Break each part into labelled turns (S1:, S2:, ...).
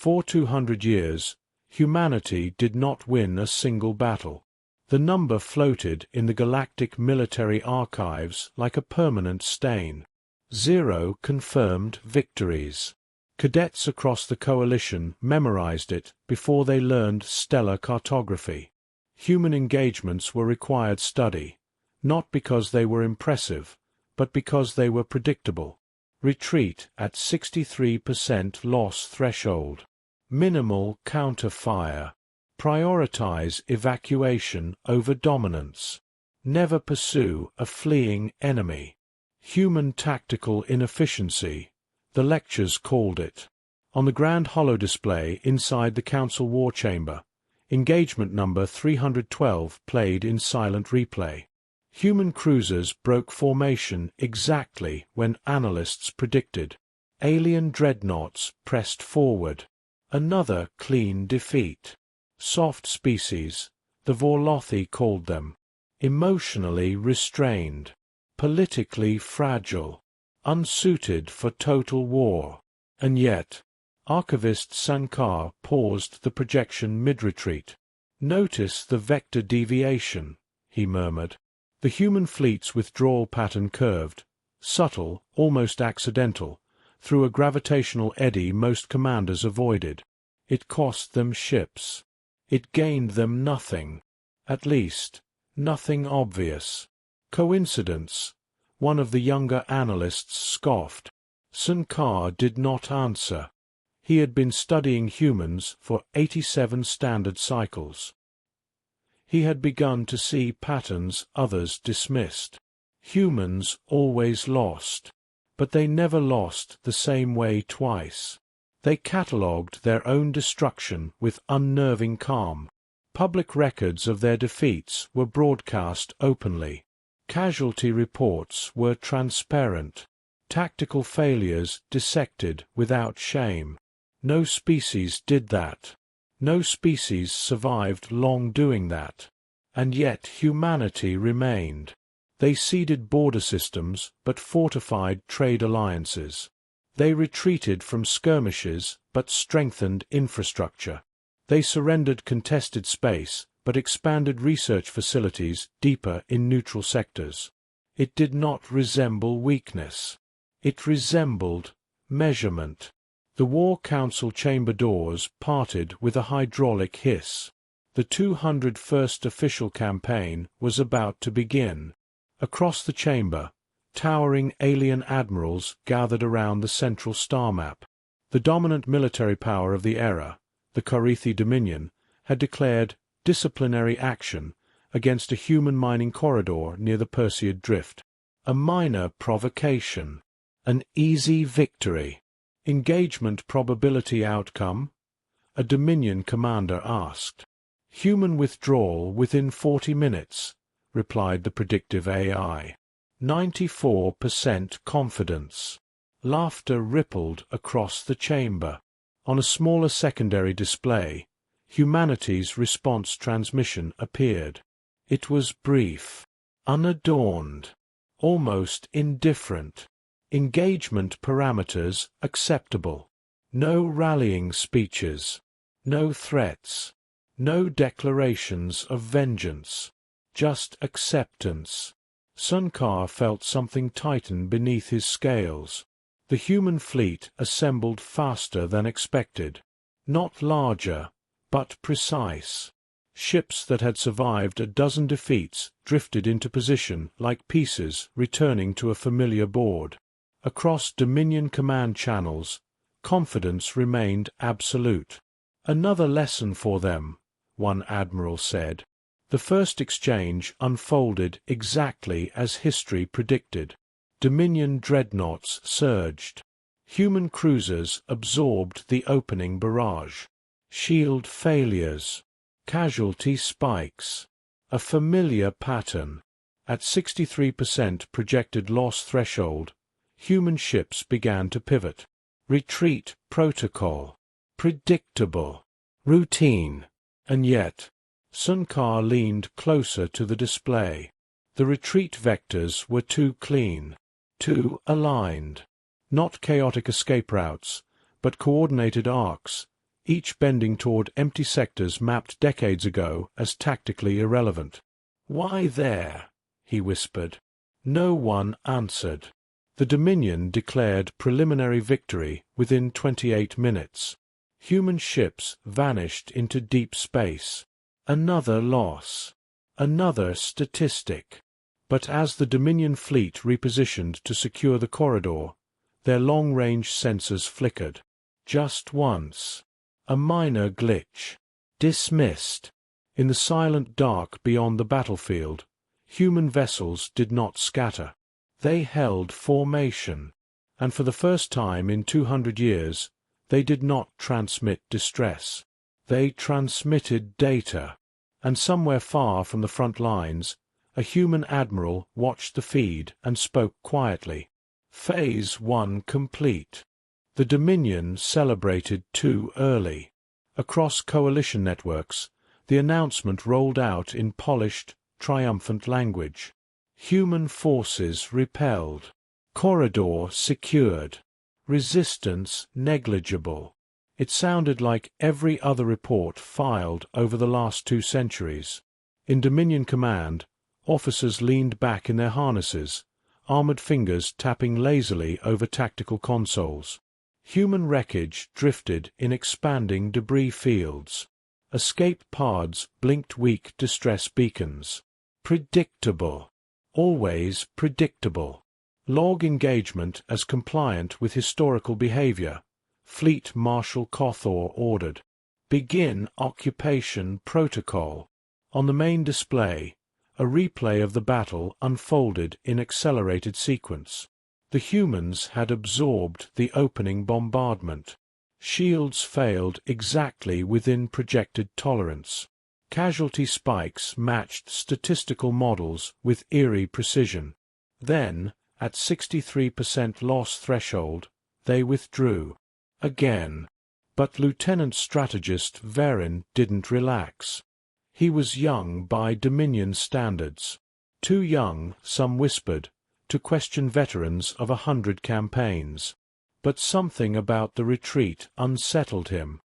S1: For 200 years, humanity did not win a single battle. The number floated in the galactic military archives like a permanent stain. 0 confirmed victories. Cadets across the coalition memorized it before they learned stellar cartography. Human engagements were required study, not because they were impressive, but because they were predictable. Retreat at 63% loss threshold. Minimal counter-fire. Prioritize evacuation over dominance. Never pursue a fleeing enemy. Human tactical inefficiency, the lectures called it. On the grand holodisplay inside the Council War Chamber, engagement number 312 played in silent replay. Human cruisers broke formation exactly when analysts predicted. Alien dreadnoughts pressed forward. Another clean defeat. Soft species, the Vorlothi called them. Emotionally restrained. Politically fragile. Unsuited for total war. And yet, archivist Sankar paused the projection mid-retreat. "Notice the vector deviation," he murmured. The human fleet's withdrawal pattern curved, subtle, almost accidental, through a gravitational eddy most commanders avoided. It cost them ships. It gained them nothing. At least, nothing obvious. Coincidence? One of the younger analysts scoffed. Sankar did not answer. He had been studying humans for 87 standard cycles. He had begun to see patterns others dismissed. Humans always lost, but they never lost the same way twice. They catalogued their own destruction with unnerving calm. Public records of their defeats were broadcast openly. Casualty reports were transparent. Tactical failures dissected without shame. No species did that. No species survived long doing that. And yet humanity remained. They ceded border systems but fortified trade alliances. They retreated from skirmishes but strengthened infrastructure. They surrendered contested space but expanded research facilities deeper in neutral sectors. It did not resemble weakness. It resembled measurement. The War Council chamber doors parted with a hydraulic hiss. The 201st official campaign was about to begin. Across the chamber, towering alien admirals gathered around the central star map. The dominant military power of the era, the Karithi Dominion, had declared disciplinary action against a human mining corridor near the Perseid Drift. A minor provocation. An easy victory. Engagement probability outcome? A Dominion commander asked. Human withdrawal within 40 minutes, replied the predictive AI. 94% confidence. Laughter rippled across the chamber. On a smaller secondary display, humanity's response transmission appeared. It was brief, unadorned, almost indifferent. Engagement parameters acceptable. No rallying speeches. No threats. No declarations of vengeance. Just acceptance. Sankar felt something tighten beneath his scales. The human fleet assembled faster than expected. Not larger, but precise. Ships that had survived a dozen defeats drifted into position like pieces returning to a familiar board. Across Dominion command channels, confidence remained absolute. Another lesson for them, one admiral said. The first exchange unfolded exactly as history predicted. Dominion dreadnoughts surged. Human cruisers absorbed the opening barrage. Shield failures. Casualty spikes. A familiar pattern. At 63% projected loss threshold, human ships began to pivot. Retreat protocol. Predictable. Routine. And yet, Sankar leaned closer to the display. The retreat vectors were too clean, too aligned. Not chaotic escape routes, but coordinated arcs, each bending toward empty sectors mapped decades ago as tactically irrelevant. "Why there?" he whispered. No one answered. The Dominion declared preliminary victory within 28 minutes. Human ships vanished into deep space. Another loss. Another statistic. But as the Dominion fleet repositioned to secure the corridor, their long-range sensors flickered. Just once. A minor glitch. Dismissed. In the silent dark beyond the battlefield, human vessels did not scatter. They held formation, and for the first time in 200 years, they did not transmit distress. They transmitted data, and somewhere far from the front lines, a human admiral watched the feed and spoke quietly. Phase 1 complete. The Dominion celebrated too early. Across coalition networks, the announcement rolled out in polished, triumphant language. Human forces repelled. Corridor secured. Resistance negligible. It sounded like every other report filed over the last 2 centuries. In Dominion Command, officers leaned back in their harnesses, armored fingers tapping lazily over tactical consoles. Human wreckage drifted in expanding debris fields. Escape pods blinked weak distress beacons. Predictable. Always predictable. Log engagement as compliant with historical behavior. Fleet Marshal Cawthor ordered. Begin occupation protocol. On the main display, a replay of the battle unfolded in accelerated sequence. The humans had absorbed the opening bombardment. Shields failed exactly within projected tolerance. Casualty spikes matched statistical models with eerie precision. Then, at 63% loss threshold, they withdrew. Again. But Lieutenant Strategist Verin didn't relax. He was young by Dominion standards. Too young, some whispered, to question veterans of 100 campaigns. But something about the retreat unsettled him.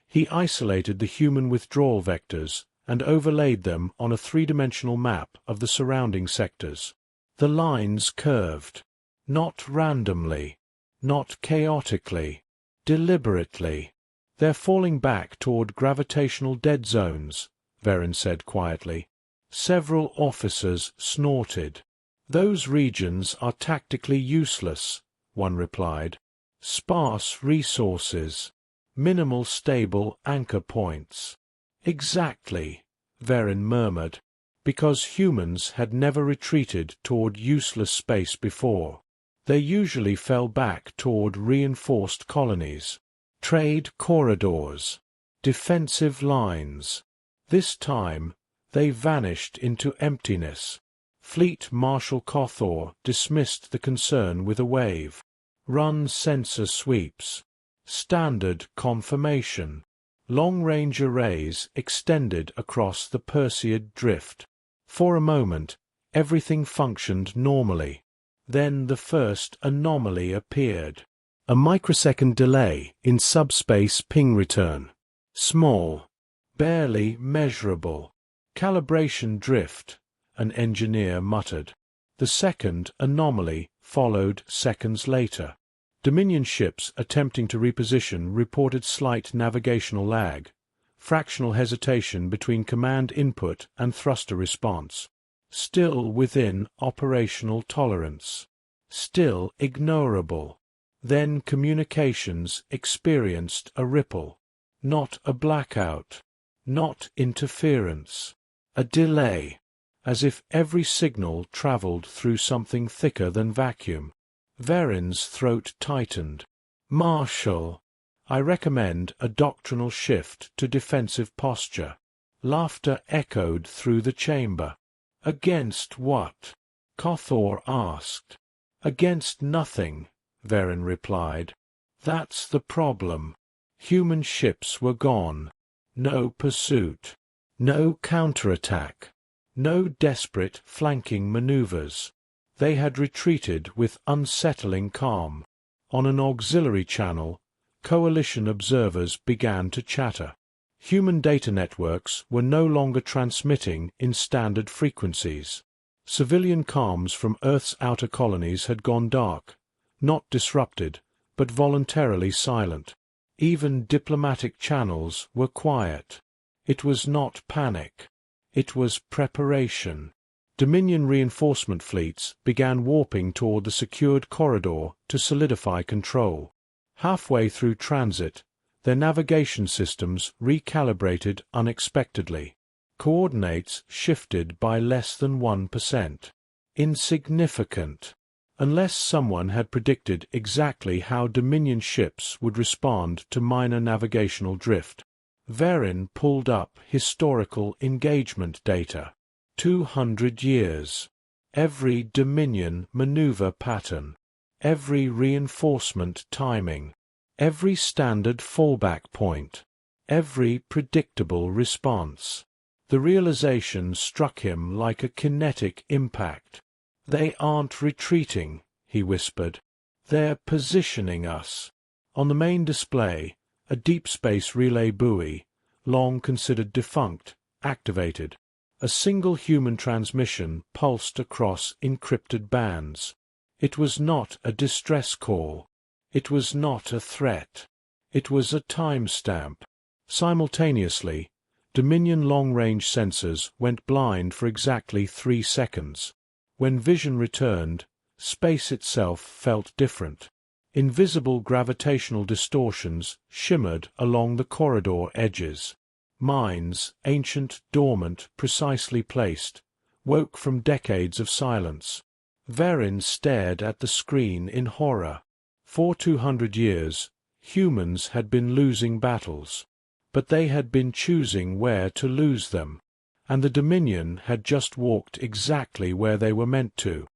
S1: He isolated the human withdrawal vectors and overlaid them on a 3-dimensional map of the surrounding sectors. The lines curved. Not randomly. Not chaotically. Deliberately. "They're falling back toward gravitational dead zones," Verin said quietly. Several officers snorted. "Those regions are tactically useless," one replied. "Sparse resources. Minimal stable anchor points." "Exactly," Verin murmured, because humans had never retreated toward useless space before. They usually fell back toward reinforced colonies. Trade corridors. Defensive lines. This time, they vanished into emptiness. Fleet Marshal Cawthor dismissed the concern with a wave. Run sensor sweeps. Standard confirmation. Long-range arrays extended across the Perseid drift. For a moment, everything functioned normally. Then the first anomaly appeared. A microsecond delay in subspace ping return. Small. Barely measurable. Calibration drift, an engineer muttered. The second anomaly followed seconds later. Dominion ships attempting to reposition reported slight navigational lag, fractional hesitation between command input and thruster response. Still within operational tolerance. Still ignorable. Then communications experienced a ripple. Not a blackout. Not interference. A delay. As if every signal traveled through something thicker than vacuum. Verin's throat tightened. "Marshal, I recommend a doctrinal shift to defensive posture." Laughter echoed through the chamber. "Against what?" Cawthor asked. "Against nothing," Verin replied. "That's the problem. Human ships were gone. No pursuit. No counterattack. No desperate flanking maneuvers. They had retreated with unsettling calm. On an auxiliary channel, coalition observers began to chatter. Human data networks were no longer transmitting in standard frequencies. Civilian comms from Earth's outer colonies had gone dark, not disrupted, but voluntarily silent. Even diplomatic channels were quiet. It was not panic. It was preparation. Dominion reinforcement fleets began warping toward the secured corridor to solidify control. Halfway through transit, their navigation systems recalibrated unexpectedly. Coordinates shifted by less than 1%. Insignificant. Unless someone had predicted exactly how Dominion ships would respond to minor navigational drift. Verin pulled up historical engagement data. 200 years. Every Dominion maneuver pattern. Every reinforcement timing. Every standard fallback point. Every predictable response. The realization struck him like a kinetic impact. "They aren't retreating," he whispered. "They're positioning us." On the main display, a deep space relay buoy, long considered defunct, activated. A single human transmission pulsed across encrypted bands. It was not a distress call. It was not a threat. It was a timestamp. Simultaneously, Dominion long-range sensors went blind for exactly 3 seconds. When vision returned, space itself felt different. Invisible gravitational distortions shimmered along the corridor edges. Minds, ancient, dormant, precisely placed, woke from decades of silence. Verin stared at the screen in horror. For 200 years, humans had been losing battles. But they had been choosing where to lose them. And the Dominion had just walked exactly where they were meant to.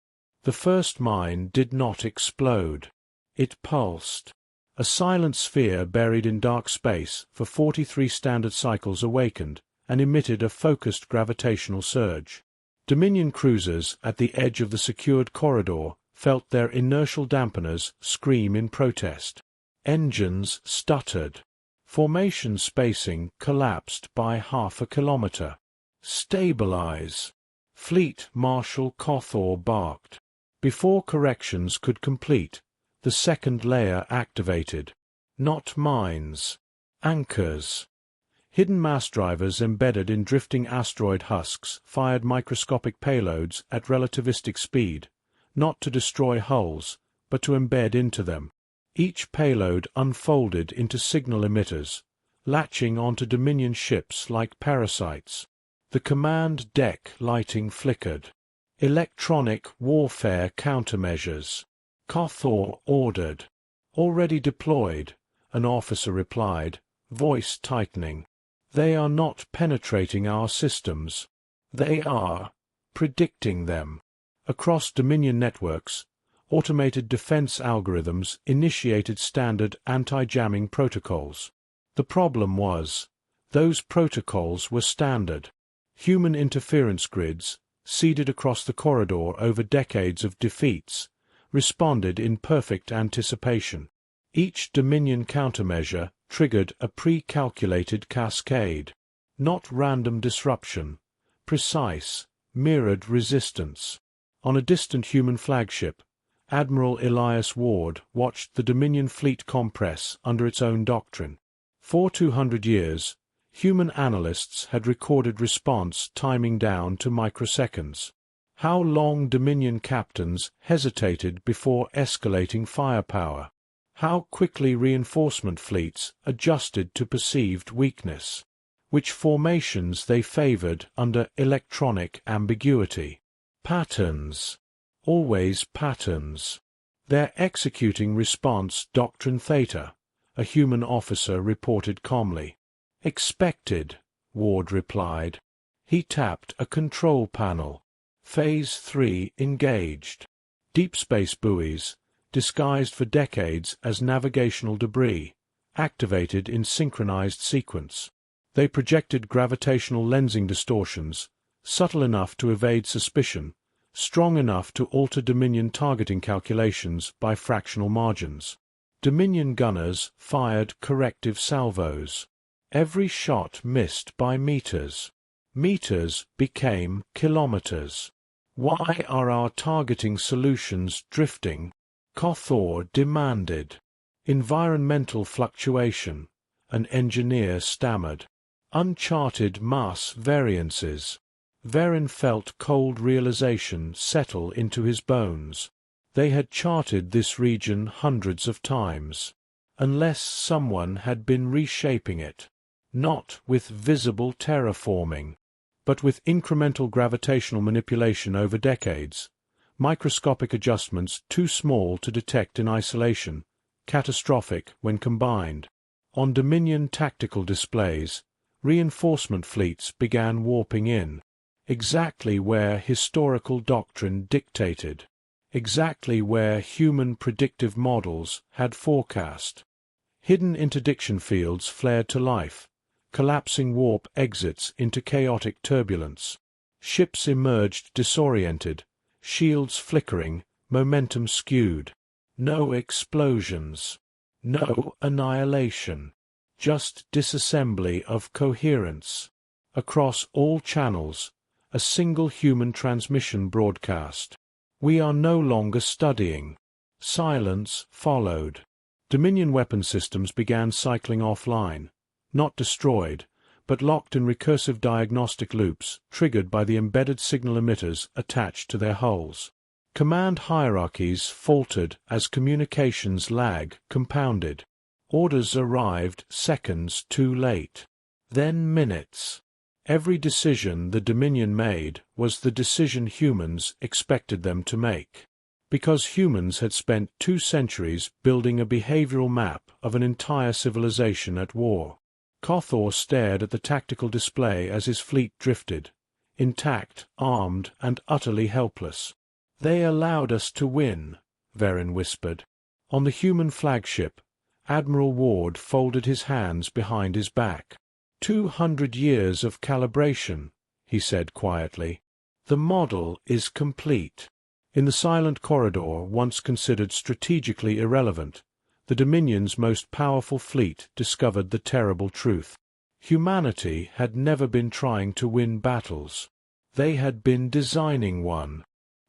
S1: The first mine did not explode. It pulsed. A silent sphere buried in dark space for 43 standard cycles awakened and emitted a focused gravitational surge. Dominion cruisers at the edge of the secured corridor felt their inertial dampeners scream in protest. Engines stuttered. Formation spacing collapsed by half a kilometer. "Stabilize!" Fleet Marshal Kothor barked. Before corrections could complete, the second layer activated. Not mines. Anchors. Hidden mass drivers embedded in drifting asteroid husks fired microscopic payloads at relativistic speed, not to destroy hulls, but to embed into them. Each payload unfolded into signal emitters, latching onto Dominion ships like parasites. The command deck lighting flickered. "Electronic warfare countermeasures," Kothor ordered. "Already deployed," an officer replied, voice tightening. "They are not penetrating our systems. They are predicting them." Across Dominion networks, automated defense algorithms initiated standard anti-jamming protocols. The problem was, those protocols were standard. Human interference grids, seeded across the corridor over decades of defeats, responded in perfect anticipation. Each Dominion countermeasure triggered a pre-calculated cascade. Not random disruption, precise, mirrored resistance. On a distant human flagship, Admiral Elias Ward watched the Dominion fleet compress under its own doctrine. For 200 years, human analysts had recorded response timing down to microseconds. How long Dominion captains hesitated before escalating firepower. How quickly reinforcement fleets adjusted to perceived weakness. Which formations they favored under electronic ambiguity. Patterns. Always patterns. "They're executing response doctrine theta," a human officer reported calmly. "Expected," Ward replied. He tapped a control panel. Phase 3 engaged. Deep space buoys, disguised for decades as navigational debris, activated in synchronized sequence. They projected gravitational lensing distortions, subtle enough to evade suspicion, strong enough to alter Dominion targeting calculations by fractional margins. Dominion gunners fired corrective salvos. Every shot missed by meters. Meters became kilometers. Why are our targeting solutions drifting? Kothor demanded. Environmental fluctuation, an engineer stammered. Uncharted mass variances. Verin felt cold realization settle into his bones. They had charted this region hundreds of times. Unless someone had been reshaping it. Not with visible terraforming, but with incremental gravitational manipulation over decades. Microscopic adjustments too small to detect in isolation, catastrophic when combined. On Dominion tactical displays, reinforcement fleets began warping in. Exactly where historical doctrine dictated. Exactly where human predictive models had forecast. Hidden interdiction fields flared to life. Collapsing warp exits into chaotic turbulence. Ships emerged disoriented, shields flickering, momentum skewed. No explosions. No annihilation. Just disassembly of coherence. Across all channels, a single human transmission broadcast. We are no longer studying. Silence followed. Dominion weapon systems began cycling offline. Not destroyed, but locked in recursive diagnostic loops triggered by the embedded signal emitters attached to their hulls. Command hierarchies faltered as communications lag compounded. Orders arrived seconds too late. Then minutes. Every decision the Dominion made was the decision humans expected them to make. Because humans had spent 2 centuries building a behavioral map of an entire civilization at war. Kothor stared at the tactical display as his fleet drifted, intact, armed, and utterly helpless. "They allowed us to win," Verin whispered. On the human flagship, Admiral Ward folded his hands behind his back. 200 years of calibration, he said quietly. The model is complete. In the silent corridor once considered strategically irrelevant, the Dominion's most powerful fleet discovered the terrible truth. Humanity had never been trying to win battles. They had been designing one.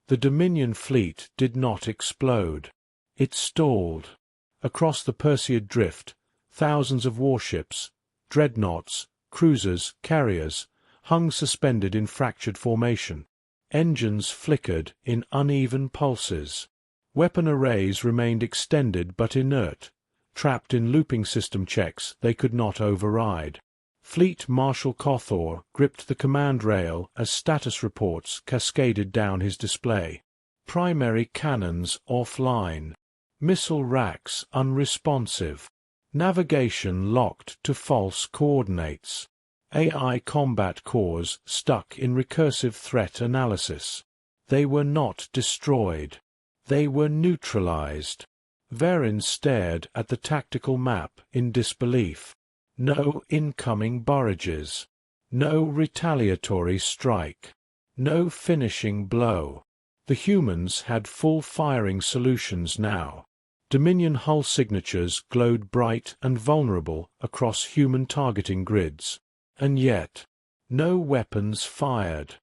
S1: The Dominion fleet did not explode. It stalled. Across the Perseid Drift, thousands of warships, dreadnoughts, cruisers, carriers, hung suspended in fractured formation. Engines flickered in uneven pulses. Weapon arrays remained extended but inert, trapped in looping system checks they could not override. Fleet Marshal Kothor gripped the command rail as status reports cascaded down his display. Primary cannons offline. Missile racks unresponsive. Navigation locked to false coordinates. AI combat cores stuck in recursive threat analysis. They were not destroyed. They were neutralized. Verin stared at the tactical map in disbelief. No incoming barrages. No retaliatory strike. No finishing blow. The humans had full firing solutions now. Dominion hull signatures glowed bright and vulnerable across human targeting grids. And yet, no weapons fired.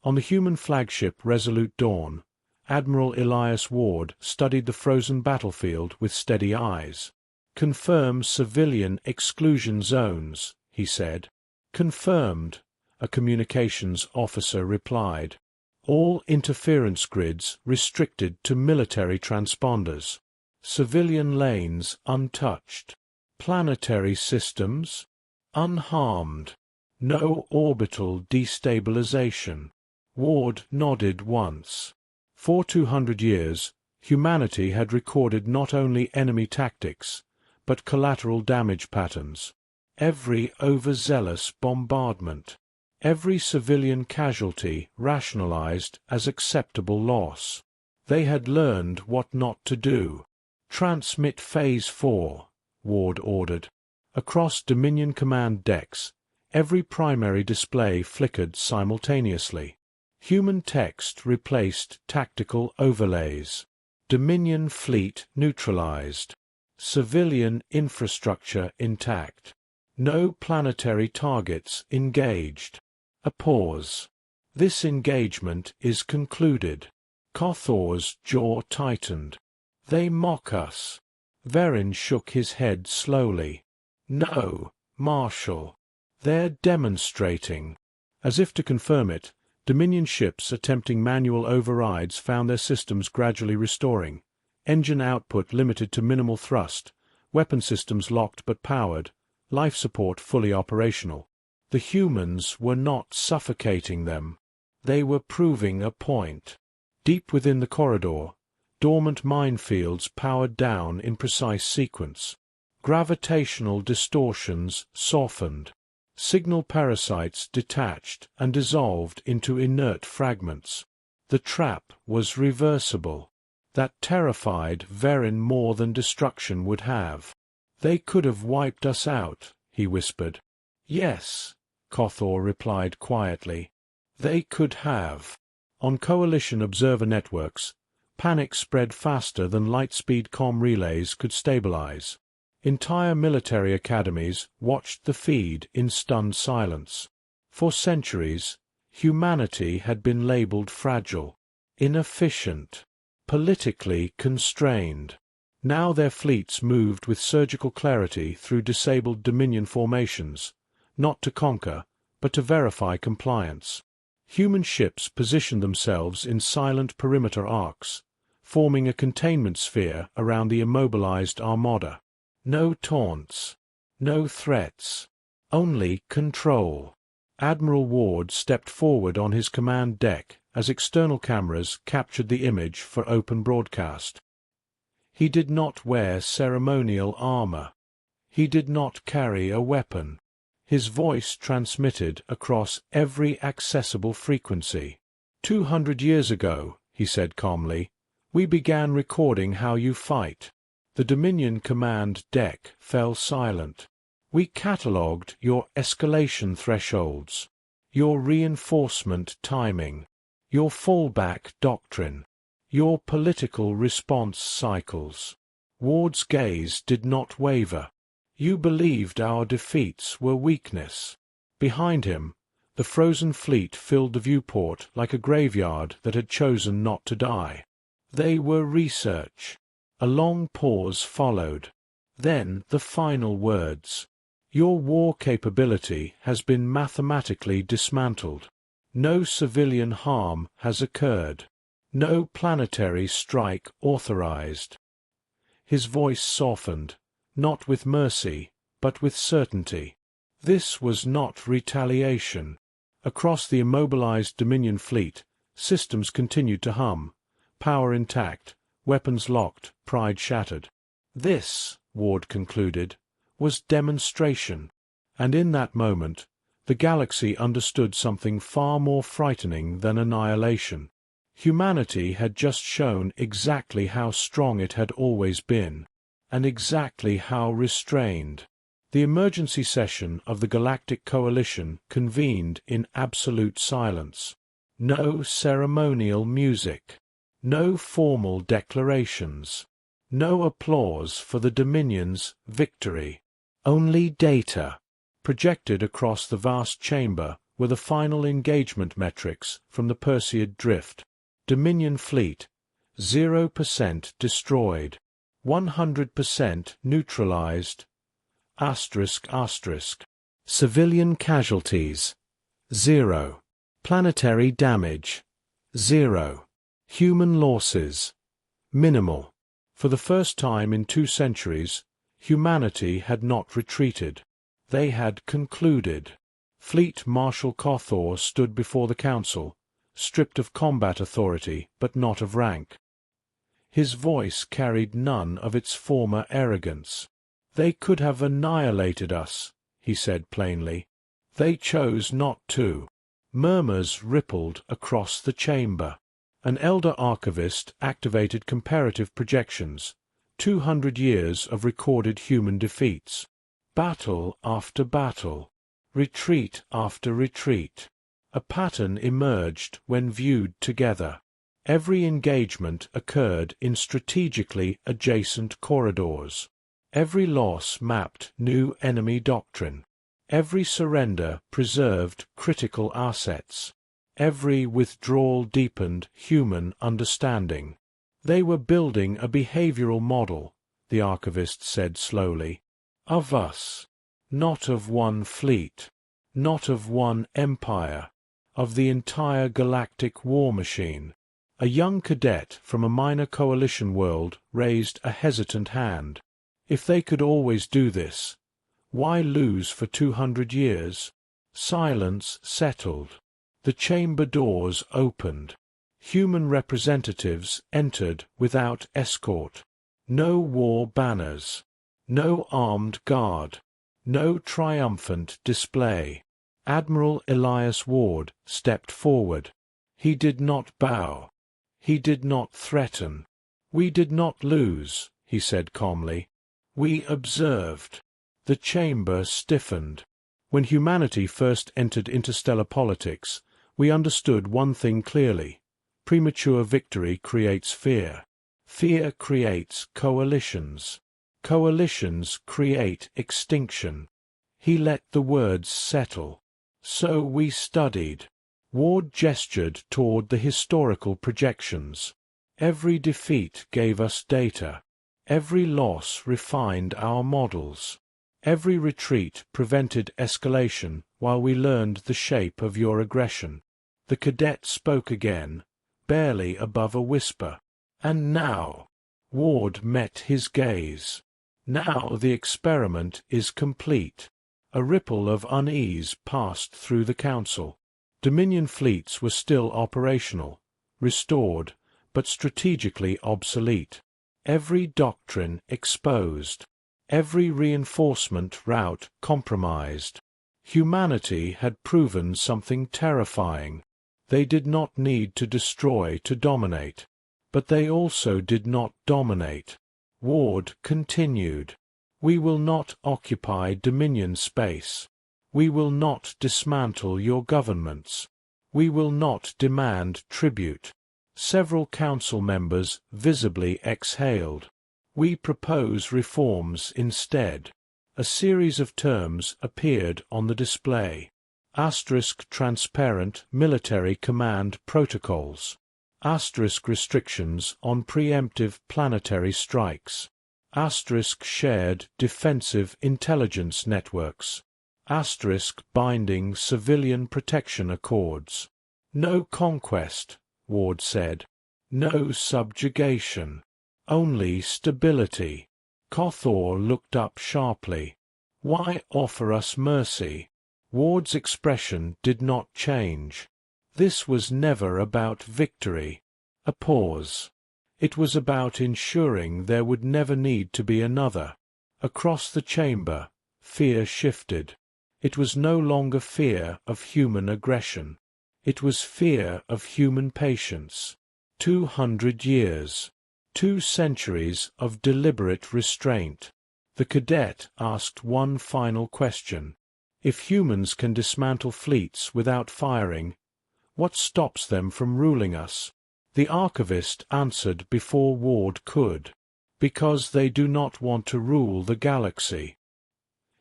S1: On the human flagship Resolute Dawn, Admiral Elias Ward studied the frozen battlefield with steady eyes. "Confirm civilian exclusion zones," he said. "Confirmed," a communications officer replied. "All interference grids restricted to military transponders. Civilian lanes untouched. Planetary systems unharmed. No orbital destabilization." Ward nodded once. For 200 years, humanity had recorded not only enemy tactics, but collateral damage patterns. Every overzealous bombardment, every civilian casualty rationalized as acceptable loss. They had learned what not to do. "Transmit Phase 4, Ward ordered. Across Dominion command decks, every primary display flickered simultaneously. Human text replaced tactical overlays. Dominion fleet neutralized. Civilian infrastructure intact. No planetary targets engaged. A pause. This engagement is concluded. Kothor's jaw tightened. They mock us. Verin shook his head slowly. No, Marshal. They're demonstrating. As if to confirm it, Dominion ships attempting manual overrides found their systems gradually restoring. Engine output limited to minimal thrust, weapon systems locked but powered, life support fully operational. The humans were not suffocating them. They were proving a point. Deep within the corridor, dormant minefields powered down in precise sequence. Gravitational distortions softened. Signal parasites detached and dissolved into inert fragments. The trap was reversible. That terrified Verin more than destruction would have. They could have wiped us out, he whispered. Yes, Kothor replied quietly. They could have. On coalition observer networks, panic spread faster than light-speed comm relays could stabilize. Entire military academies watched the feed in stunned silence. For centuries, humanity had been labeled fragile, inefficient, politically constrained. Now their fleets moved with surgical clarity through disabled Dominion formations, not to conquer, but to verify compliance. Human ships positioned themselves in silent perimeter arcs, forming a containment sphere around the immobilized armada. No taunts, no threats, only control. Admiral Ward stepped forward on his command deck as external cameras captured the image for open broadcast. He did not wear ceremonial armor. He did not carry a weapon. His voice transmitted across every accessible frequency. 200 years ago, he said calmly, we began recording how you fight. The Dominion command deck fell silent. We catalogued your escalation thresholds, your reinforcement timing, your fallback doctrine, your political response cycles. Ward's gaze did not waver. You believed our defeats were weakness. Behind him, the frozen fleet filled the viewport like a graveyard that had chosen not to die. They were research. A long pause followed. Then the final words. Your war capability has been mathematically dismantled. No civilian harm has occurred. No planetary strike authorized. His voice softened, not with mercy, but with certainty. This was not retaliation. Across the immobilized Dominion fleet, systems continued to hum, power intact, weapons locked, pride shattered. This, Ward concluded, was demonstration, and in that moment, the galaxy understood something far more frightening than annihilation. Humanity had just shown exactly how strong it had always been, and exactly how restrained. The emergency session of the Galactic Coalition convened in absolute silence. No ceremonial music. No formal declarations. No applause for the Dominion's victory. Only data. Projected across the vast chamber were the final engagement metrics from the Perseid drift. Dominion fleet, 0% destroyed, 100% neutralized. ***. Civilian casualties, 0. Planetary damage, 0. Human losses, minimal. For the first time in 2 centuries, humanity had not retreated. They had concluded. Fleet Marshal Kothor stood before the Council, stripped of combat authority but not of rank. His voice carried none of its former arrogance. They could have annihilated us, he said plainly. They chose not to. Murmurs rippled across the chamber. An elder archivist activated comparative projections, 200 years of recorded human defeats. Battle after battle, retreat after retreat. A pattern emerged when viewed together. Every engagement occurred in strategically adjacent corridors. Every loss mapped new enemy doctrine. Every surrender preserved critical assets. Every withdrawal deepened human understanding. They were building a behavioral model, the archivist said slowly, of us. Not of one fleet, not of one empire, of the entire galactic war machine. A young cadet from a minor coalition world raised a hesitant hand. If they could always do this, why lose for 200 years? Silence settled. The chamber doors opened. Human representatives entered without escort. No war banners. No armed guard. No triumphant display. Admiral Elias Ward stepped forward. He did not bow. He did not threaten. "We did not lose," he said calmly. "We observed." The chamber stiffened. When humanity first entered interstellar politics, we understood one thing clearly. Premature victory creates fear. Fear creates coalitions. Coalitions create extinction. He let the words settle. So we studied. Ward gestured toward the historical projections. Every defeat gave us data. Every loss refined our models. Every retreat prevented escalation while we learned the shape of your aggression. The cadet spoke again, barely above a whisper. "And now," Ward met his gaze, "now the experiment is complete." A ripple of unease passed through the council. Dominion fleets were still operational, restored, but strategically obsolete. Every doctrine exposed. Every reinforcement route compromised. Humanity had proven something terrifying. They did not need to destroy to dominate. But they also did not dominate. Ward continued. "We will not occupy Dominion space. We will not dismantle your governments. We will not demand tribute." Several council members visibly exhaled. "We propose reforms instead." A series of terms appeared on the display. Transparent military command protocols. Restrictions on preemptive planetary strikes. Shared defensive intelligence networks. Binding civilian protection accords. "No conquest," Ward said. "No subjugation. Only stability." Kothor looked up sharply. "Why offer us mercy?" Ward's expression did not change. This was never about victory. A pause. It was about ensuring there would never need to be another. Across the chamber, fear shifted. It was no longer fear of human aggression. It was fear of human patience. 200 years. 2 centuries of deliberate restraint. The cadet asked one final question. If humans can dismantle fleets without firing, what stops them from ruling us? The archivist answered before Ward could. Because they do not want to rule the galaxy.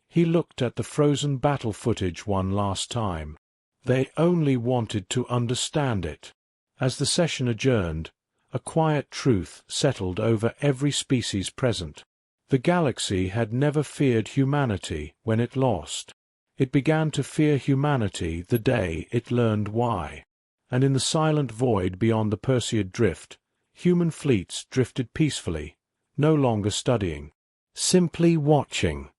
S1: He looked at the frozen battle footage one last time. They only wanted to understand it. As the session adjourned, a quiet truth settled over every species present. The galaxy had never feared humanity when it lost. It began to fear humanity the day it learned why. And in the silent void beyond the Perseid Drift, human fleets drifted peacefully, no longer studying, simply watching.